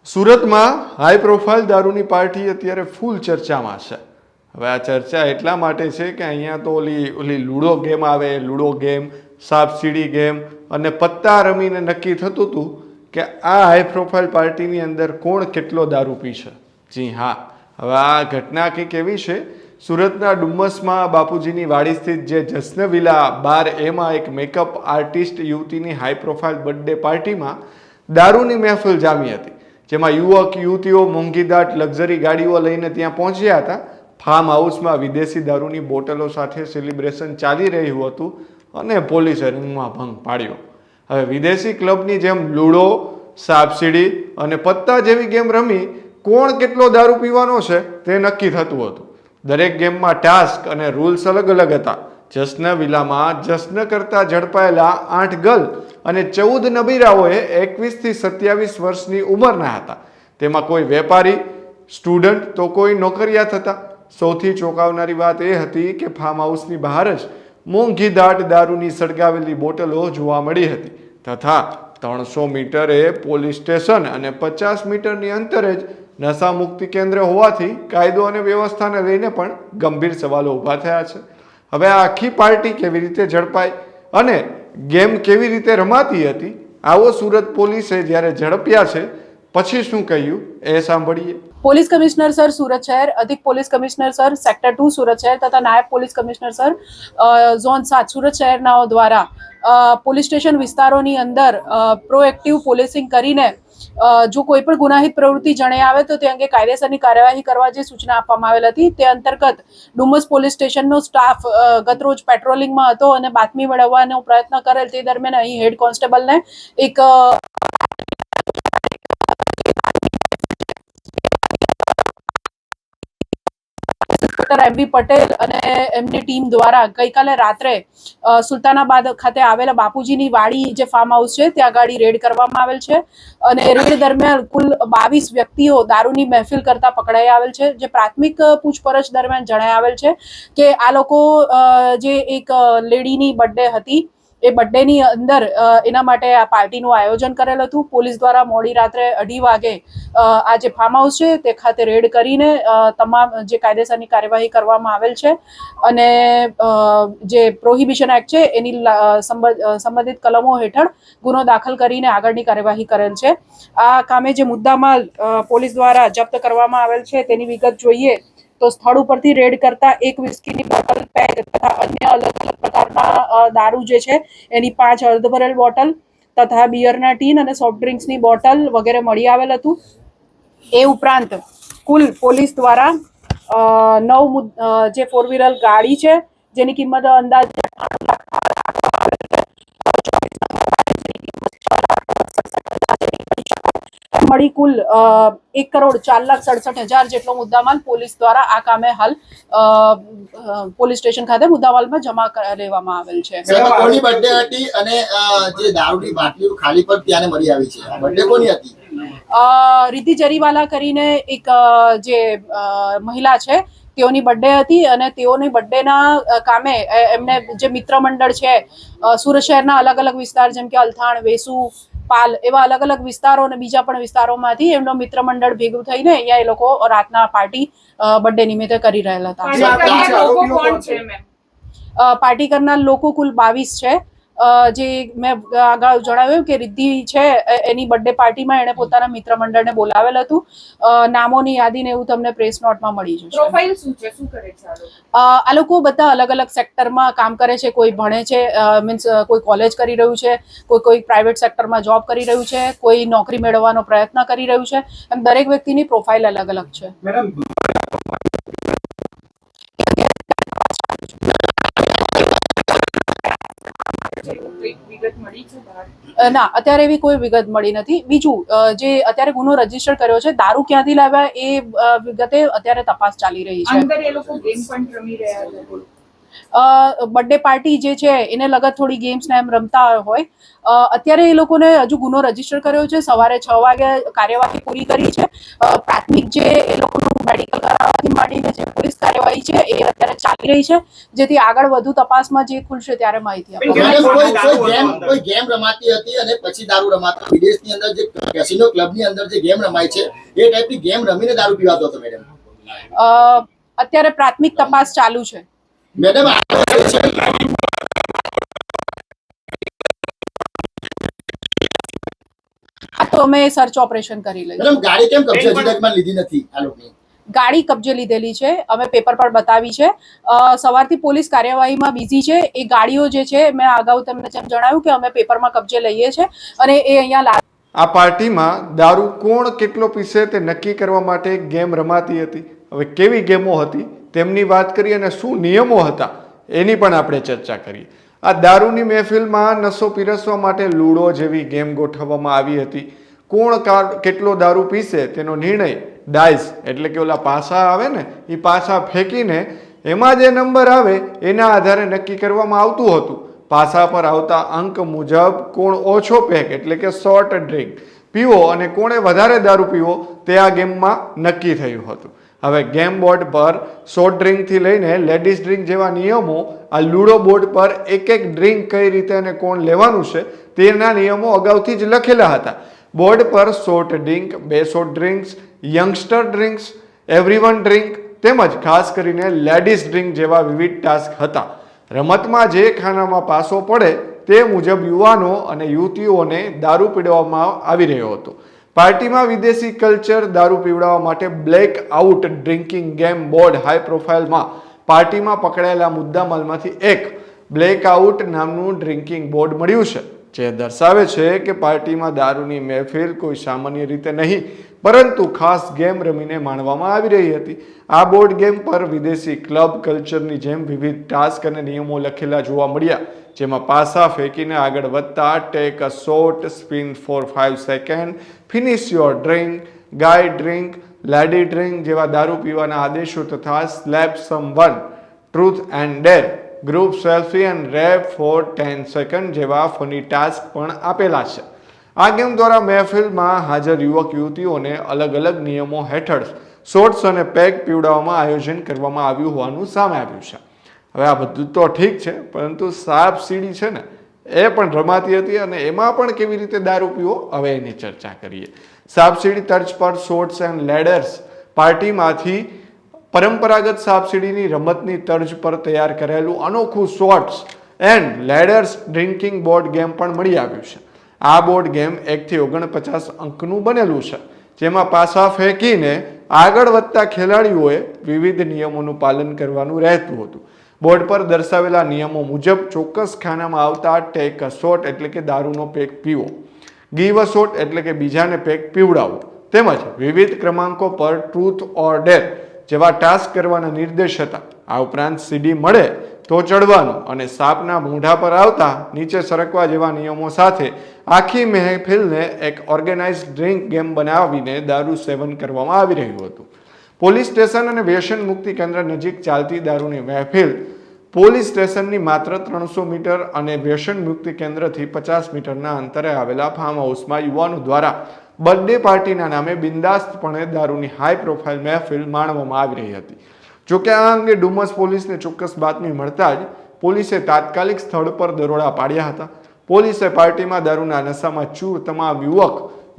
સુરતમાં high profile દારૂની party અત્યારે ફૂલ ચર્ચામાં છે. હવે આ ચર્ચા એટલા માટે છે કે અહીંયા તો ઓલી લૂડો ગેમ આવે, લૂડો ગેમ, સાપસીડી ગેમ અને પત્તા રમીને નક્કી થતું હતું કે આ હાઈ પ્રોફાઇલ પાર્ટીની અંદર કોણ કેટલો દારૂ પીશે. જી હા, હવે આ ઘટના કંઈક એવી છે. સુરતના ડુમ્મસમાં બાપુજીની વાડી સ્થિત જે જશ્ન વિલા બાર એમાં એક મેકઅપ આર્ટિસ્ટ યુવતીની હાઈ પ્રોફાઇલ બર્થડે પાર્ટીમાં દારૂની મહેફિલ જામી હતી, જેમાં યુવક યુવતીઓ મોંઘીદાટ લક્ઝરી ગાડીઓ લઈને ત્યાં પહોંચ્યા હતા. ફાર્મ હાઉસમાં વિદેશી દારૂની બોટલો સાથે સેલિબ્રેશન ચાલી રહ્યું હતું અને પોલીસે રંગમાં ભંગ પાડ્યો. હવે વિદેશી ક્લબની જેમ લૂડો, સાપસીડી અને પત્તા જેવી ગેમ રમી કોણ કેટલો દારૂ પીવાનો છે તે નક્કી થતું હતું. દરેક ગેમમાં ટાસ્ક અને રૂલ્સ અલગ અલગ હતા. જશ્ન વિલામાં જશ્ન કરતા ઝડપાયેલા 8 ગર્લ અને 14 નબીરાઓએ 21 થી 27 વર્ષની ઉંમરના હતા. તેમાં કોઈ વેપારી, સ્ટુડન્ટ તો કોઈ નોકરિયાત હતા. સૌથી ચોંકાવનારી વાત એ હતી કે ફાર્મ હાઉસની બહાર જ મોંઘીદાટ દારૂની સળગાવેલી બોટલો જોવા મળી હતી તથા 300 મીટરે પોલીસ સ્ટેશન અને 50 મીટરની અંતરે જ નશામુક્તિ કેન્દ્ર હોવાથી કાયદો અને વ્યવસ્થાને લઈને પણ ગંભીર સવાલો ઊભા થયા છે. હવે આ આખી પાર્ટી કેવી રીતે ઝડપાઈ અને ગેમ કેવી રીતે રમાતી હતી, આવો સુરત પોલીસે જ્યારે ઝડપ્યા છે પછી શું કહ્યું એ સાંભળીએ. पुलिस कमिश्नर सर सूरत शहर, अधिक पुलिस कमिश्नर सर सेक्टर 2 सूरत शहर तथा नायब पुलिस कमिश्नर सर ઝોન 7 सूरत शहरनाओ દ્વારા પોલીસ સ્ટેશન વિસ્તારોની અંદર પ્રોએક્ટિવ પોલીસિંગ કરીને જો કોઈ પણ ગુનાહિત પ્રવૃત્તિ જણાઈ આવે તો તે અંગે કાયદેસરની કાર્યવાહી કરવા જે સૂચના આપવામાં આવેલ હતી તે અંતર્ગત ડુમસ પોલીસ સ્ટેશનનો સ્ટાફ ગતરોજ પેટ્રોલિંગમાં હતો અને બાતમી મેળવવાનો પ્રયત્ન કરેલ. તે દરમિયાન અહીં હેડ કોન્સ્ટેબલને એક એમબી પટેલ અને એમની ટીમ દ્વારા ગઈકાલે રાત્રે સુલતાનાબાદ ખાતે આવેલા બાપુજીની વાડી જે ફાર્મ હાઉસ છે ત્યાં ગાડી રેડ કરવામાં આવેલ છે અને રેડ દરમિયાન કુલ 22 વ્યક્તિઓ દારૂની મહેફિલ કરતા પકડાઈ આવેલ છે. જે પ્રાથમિક પૂછપરછ દરમિયાન જણાઈ આવેલ છે કે આ લોકો જે એક લેડીની બર્થડે હતી એ બર્થડેની અંદર એના માટે આ પાર્ટીનું આયોજન કરેલ હતું. પોલીસ દ્વારા મોડી રાત્રે 2:30 વાગે આ જે ફાર્મ હાઉસ છે તે ખાતે રેડ કરીને તમામ જે કાયદેસરની કાર્યવાહી કરવામાં આવેલ છે અને જે પ્રોહિબિશન એક્ટ છે એની સંબંધિત કલમો હેઠળ ગુનો દાખલ કરીને આગળની કાર્યવાહી કરેલ છે. આ કામે જે મુદ્દામાલ પોલીસ દ્વારા જપ્ત કરવામાં આવેલ છે તેની વિગત જોઈએ તો સ્થળ ઉપરથી રેડ કરતા એક વિસ્કીની બોટલ, પેક તથા અન્ય અલગ અલગ પ્રકારના દારૂ જે છે એની 5 અર્ધભરેલ બોટલ તથા બિયરના ટીન અને સોફ્ટ ડ્રિંક્સની બોટલ વગેરે મળી આવેલ હતું. એ ઉપરાંત કુલ પોલીસ દ્વારા 9 જે 4 વ્હીલર ગાડી છે જેની કિંમત અંદાજે મળી કુલ 1,04,67,000 જેટલો મુદ્દામાલ પોલીસ દ્વારા આ કામે હાલ પોલીસ સ્ટેશન ખાતે મુદ્દામાલમાં જમા લેવામાં આવેલ છે. કોની બર્થડે હતી અને જે દારૂની બાટલીઓ ખાલી પર ત્યાંને મળી આવી છે, આ બર્થડે કોની હતી? રિદ્ધિ જરીવાલા કરીને એક જે મહિલા છે તેઓની બર્થડે હતી અને તેઓની બર્થડેના કામે એમને જે મિત્ર મંડળ છે સુરત શહેરના અલગ અલગ વિસ્તાર જેમ કે અલથાણ, વેસુ, પાલ એવા અલગ અલગ વિસ્તારો અને બીજા પણ વિસ્તારોમાંથી એમનો મિત્ર મંડળ ભેગું થઈને અહીંયા એ લોકો રાતના પાર્ટી બર્થડે નિમિત્તે કરી રહેલા હતા. પાર્ટી કરનાર લોકો કુલ 22 છે. જે મેં આગળ જણાવ્યું કે રિદ્ધિ છે એની બર્થડે પાર્ટીમાં એણે પોતાના મિત્ર મંડળને બોલાવેલ હતું. નામોની યાદીને એવું તમને પ્રેસ નોટમાં મળી જશે. પ્રોફાઇલ શું છે, શું કરે છે આ લોકો બધા અલગ અલગ સેક્ટરમાં કામ કરે છે. કોઈ ભણે છે, મીન્સ કોઈ કોલેજ કરી રહ્યું છે, કોઈ પ્રાઇવેટ સેક્ટરમાં જોબ કરી રહ્યું છે, કોઈ નોકરી મેળવવાનો પ્રયત્ન કરી રહ્યું છે. એમ દરેક વ્યક્તિની પ્રોફાઇલ અલગ અલગ છે. ના, અત્યારે એવી કોઈ વિગત મળી નથી. બીજું જે અત્યારે ગુનો રજીસ્ટર કર્યો છે, દારૂ ક્યાંથી લાવ્યા એ વિગતે અત્યારે તપાસ ચાલી રહી છે. અંદર એ લોકો ગેમ પણ રમી રહ્યા છે. બર્થડે પાર્ટી જે છે એને લગત થોડી ગેમ્સ ને એમ રમતા હોય. અત્યારે એ લોકોને હજુ ગુનો રજીસ્ટર કર્યો છે. સવારે 6 વાગે કાર્યવાહી પૂરી કરી છે. પ્રાથમિક જે એ લોકોનું મેડિકલ કરાવવાથી માંડીને જે પોલીસ કાર્યવાહી છે એ અત્યારે ચાલી રહી છે, જેથી આગળ વધુ તપાસમાં જે ખુલશે ત્યારે માહિતી આપવામાં મેડમ, કોઈ ગેમ રમાતી હતી અને પછી દારૂ રમાતો, વિદેશની અંદર જે કેસિનો ક્લબની અંદર જે ગેમ રમાય છે એ ટાઈપની ગેમ રમીને દારૂ પીવાતો હતો મેડમ. અત્યારે પ્રાથમિક તપાસ ચાલુ છે. મેડમ, આ તો અમે સર્ચ ઓપરેશન કરી લઈશું. મેડમ ગાડી કેમ કબજે હજી તકમાં લીધી નથી આ લોકોની? ગાડી કબજે લીધેલી છે, અમે પેપર પર બતાવી છે. સવારથી પોલીસ કાર્યવાહીમાં બિઝી છે. એ ગાડીઓ જે છે મેં અગાઉ તમને જેમ જણાવ્યું કે અમે પેપરમાં કબજે લઈએ છીએ અને એ અહીંયા આ પાર્ટીમાં દારૂ કોણ કેટલો પીશે તે નક્કી કરવા માટે એક ગેમ રમાતી હતી. હવે કેવી ગેમો હતી તેમની વાત કરીએ અને શું નિયમો હતા એની પણ આપણે ચર્ચા કરીએ. આ દારૂની મહેફિલમાં નશો પીરસવા માટે લૂડો જેવી ગેમ ગોઠવવામાં આવી હતી. કોણ કેટલો દારૂ પીશે તેનો નિર્ણય ડાઇસ એટલે કે ઓલા પાસા આવે ને એ પાસા ફેંકીને એમાં જે નંબર આવે એના આધારે નક્કી કરવામાં આવતું હતું. પાસા પર આવતા અંક મુજબ કોણ ઓછો પેક એટલે કે શોર્ટ ડ્રિંક પીવો અને કોણે વધારે દારૂ પીવો તે આ ગેમમાં નક્કી થયું હતું. હવે ગેમ બોર્ડ પર શોર્ટ ડ્રિંકથી લઈને લેડીઝ ડ્રિંક જેવા નિયમો આ લૂડો બોર્ડ પર એક એક ડ્રિંક કઈ રીતે અને કોણ લેવાનું છે તેના નિયમો અગાઉથી જ લખેલા હતા. બોર્ડ પર short drink, 2 short drinks, youngster drinks, everyone drink તેમજ ખાસ કરીને લેડીઝ ડ્રિંક જેવા વિવિધ ટાસ્ક હતા. રમતમાં જે ખાનામાં પાસો પડે તે મુજબ યુવાનો અને યુવતીઓને દારૂ પીવડાવવામાં આવી રહ્યો હતો. પાર્ટીમાં વિદેશી કલ્ચર દારૂ પીવડાવવા માટે black out drinking game board high પ્રોફાઇલમાં પાર્ટીમાં પકડાયેલા મુદ્દામાલમાંથી એક બ્લેક આઉટ નામનું ડ્રિંકિંગ બોર્ડ મળ્યું છે, જે દર્શાવે છે કે પાર્ટીમાં દારૂની મહેફિલ કોઈ સામાન્ય રીતે નહીં પરંતુ ખાસ ગેમ રમીને માણવામાં આવી રહી હતી. આ બોર્ડ ગેમ પર વિદેશી ક્લબ કલ્ચરની જેમ વિવિધ ટાસ્ક અને નિયમો લખેલા જોવા મળ્યા, જેમાં પાસા ફેંકીને આગળ વધતા, take a shot, spin for 5 second, finish your drink, guy drink, lady drink જેવા દારૂ પીવાના આદેશો તથા slap someone, truth and dare, group selfie and rap for 10 second જેવા ફની ટાસ્ક પણ આપેલા છે. આ ગેમ દ્વારા મહેફિલમાં હાજર યુવક યુવતીઓને અલગ અલગ નિયમો હેઠળ શોર્ટ્સ અને પેક પીવડાવવામાં આયોજન કરવામાં આવ્યું હોવાનું સામે આવ્યું છે. હવે આ બધું તો ઠીક છે, પરંતુ સાપ સીડી છે ને એ પણ રમાતી હતી અને એમાં પણ કેવી રીતે દારૂ પીવો હવે એની ચર્ચા કરીએ. સાપસીડી તર્જ પર શોર્ટ્સ એન્ડ લેડર્સ પાર્ટીમાંથી પરંપરાગત સાપસીડીની રમતની તર્જ પર તૈયાર કરેલું અનોખું shorts and ladders drinking board game પણ મળી આવ્યું છે. આ બોર્ડ ગેમ 1 થી 49 અંકનું બનેલું છે, જેમાં પાસા ફેંકીને આગળ વધતા ખેલાડીઓએ વિવિધ નિયમોનું પાલન કરવાનું રહેતું હતું. બોર્ડ પર દર્શાવેલા નિયમો મુજબ ચોક્કસ ખાનામાં આવતા ટેક અ શોટ એટલે કે દારૂનો પેક પીવો, ગીવ અ શોટ એટલે કે બીજાને પેક પીવડાવો તેમજ વિવિધ ક્રમાંકો પર ટ્રુથ ઓર ડેર જેવા ટાસ્ક કરવાના નિર્દેશ હતા. આ ઉપરાંત સીડી મળે તો ચડવાનું અને સાપના મોઢા પર આવતા નીચે સરકવા જેવા નિયમો સાથે આખી મહેફિલને એક ઓર્ગેનાઇઝ ડ્રિંક ગેમ બનાવીને દારૂ સેવન કરવામાં આવી રહ્યું હતું. પોલીસ સ્ટેશન અને વ્યસન મુક્તિ કેન્દ્ર નજીક ચાલતી દારૂની મહેફિલ પોલીસ સ્ટેશનની માત્ર 300 મીટર અને વ્યસન મુક્તિ કેન્દ્રથી 50 મીટરના અંતરે આવેલા ફાર્મ હાઉસમાં યુવાનો દ્વારા બર્થડે પાર્ટીના નામે બિંદાસ્તપણે દારૂની હાઈ પ્રોફાઇલ મહેફિલ માણવામાં આવી રહી હતી. જોકે આ અંગે ડુમસ પોલીસને ચોક્કસ બાતમી મળતા જ પોલીસે તાત્કાલિક સ્થળ પર દરોડા પાડ્યા હતા. પોલીસે પાર્ટીમાં દારૂના નશામાં ચૂર તમામ યુવક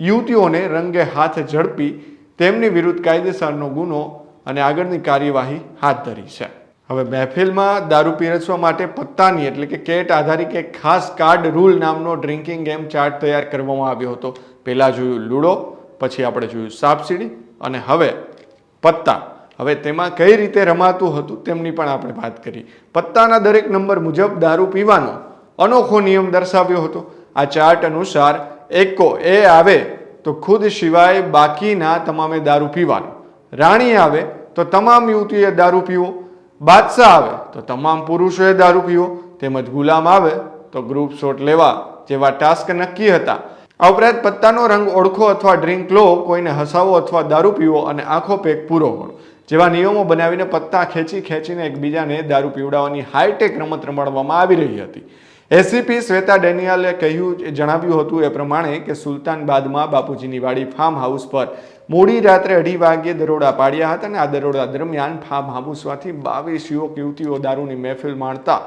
યુવતીઓને રંગે હાથ ઝડપી તેમની વિરુદ્ધ કાયદેસરનો ગુનો અને આગળની કાર્યવાહી હાથ ધરી છે. હવે મહેફિલમાં દારૂ પીરસવા માટે પત્તાની એટલે કે કેટ આધારિત એક ખાસ કાર્ડ રૂલ નામનો ડ્રિંકિંગ ગેમ ચાર્ટ તૈયાર કરવામાં આવ્યો હતો. પહેલા જોયું લૂડો, પછી આપણે જોયું સાપસીડી અને હવે પત્તા. હવે તેમાં કઈ રીતે રમાતું હતું તેમની પણ આપણે વાત કરી. પત્તાના દરેક નંબર મુજબ દારૂ પીવાનો અનોખો નિયમ દર્શાવ્યો હતો. આ ચાર્ટ અનુસાર એકો એ આવે તો ખુદ સિવાય બાકીના તમામે દારૂ પીવાનું, રાણી આવે તો તમામ યુવતીએ દારૂ પીવો, બાદશાહ આવે તો તમામ પુરુષોએ દારૂ પીવો તેમજ ગુલામ આવે તો ગ્રુપ શોટ લેવા જેવા ટાસ્ક નક્કી હતા. આ ઉપરાંત પત્તાનો રંગ ઓળખો અથવા ડ્રિંક લો, કોઈને હસાવો અથવા દારૂ પીવો અને આખો પેક પૂરો કરો જેવા નિયમો બનાવીને પત્તા ખેંચીને એકબીજાને દારૂ પીવડાવવાની હાઈટેક રમત રમાડવામાં આવી રહી હતી. એસીપી શ્વેતા ડેનિયલે જણાવ્યું હતું એ પ્રમાણે કે સુલતાનબાદમાં બાપુજીની વાડી ફાર્મ હાઉસ પર મોડી રાત્રે 2:30 વાગ્યે દરોડા પાડ્યા હતા અને આ દરોડા દરમિયાન ફાર્મ હાઉસમાંથી 22 યુવક યુવતીઓ દારૂની મહેફિલ માણતા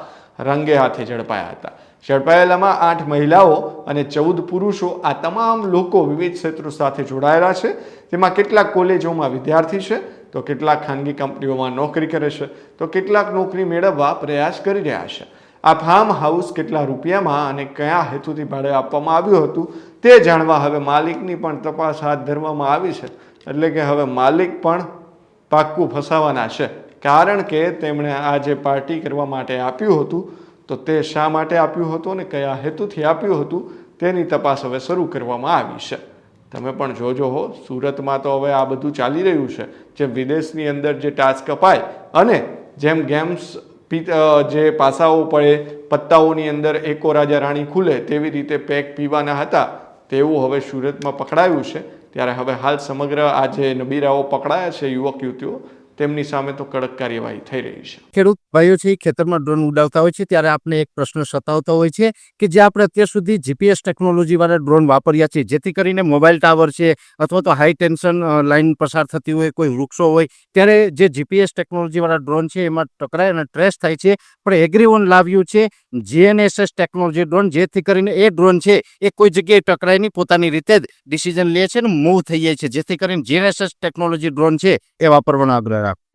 રંગે હાથે ઝડપાયા હતા. ઝડપાયેલામાં 8 મહિલાઓ અને 14 પુરુષો. આ તમામ લોકો વિવિધ ક્ષેત્રો સાથે જોડાયેલા છે. તેમાં કેટલાક કોલેજોમાં વિદ્યાર્થી છે, તો કેટલાક ખાનગી કંપનીઓમાં નોકરી કરે છે, તો કેટલાક નોકરી મેળવવા પ્રયાસ કરી રહ્યા છે. આ ફાર્મ હાઉસ કેટલા રૂપિયામાં અને કયા હેતુથી ભાડે આપવામાં આવ્યું હતું તે જાણવા હવે માલિકની પણ તપાસ હાથ ધરવામાં આવી છે. એટલે કે હવે માલિક પણ પાક્કું ફસાવાના છે, કારણ કે તેમણે આ જે પાર્ટી કરવા માટે આપ્યું હતું તો તે શા માટે આપ્યું હતું અને કયા હેતુથી આપ્યું હતું તેની તપાસ હવે શરૂ કરવામાં આવી છે. તમે પણ જોજો હો, સુરતમાં તો હવે આ બધું ચાલી રહ્યું છે. જેમ વિદેશની અંદર જે ટાસ્ક અપાય અને જેમ ગેમ્સ જે પાસાઓ પડે, પત્તાઓની અંદર એકો રાજા રાણી ખુલે, તેવી રીતે પેક પીવાના હતા તેવું હવે સુરતમાં પકડાયું છે. ત્યારે હવે હાલ સમગ્ર આ જે નબીરાઓ પકડાયા છે, યુવક યુવતીઓ, તેમની સામે તો કડક કાર્યવાહી થઈ રહી છે. ખેડૂત ભાઈઓ છે ખેતરમાં ડ્રોન ઉડાવતા હોય છે ત્યારે આપણે એક પ્રશ્ન સતાવતો હોય છે કે જે આપણે અત્યાર સુધી જીપીએસ ટેકનોલોજી વાળા ડ્રોન વાપર્યા છે, જેથી કરીને મોબાઈલ ટાવર છે અથવા તો હાઈ ટેન્શન લાઈન પસાર થતી હોય, કોઈ વૃક્ષો હોય, ત્યારે જે જીપીએસ ટેકનોલોજી વાળા ડ્રોન છે એમાં ટકરાય અને ટ્રેસ થાય છે. પણ એગ્રીવન લાવ્યું છે GNSS ટેકનોલોજી ડ્રોન, જેથી કરીને એ ડ્રોન છે એ કોઈ જગ્યાએ ટકરાય નહીં, પોતાની રીતે જ ડિસિઝન લે છે અને મૂવ થઈ જાય છે. જેથી કરીને GNSS ટેકનોલોજી ડ્રોન છે એ વાપરવાનો આગ્રહ રાખો.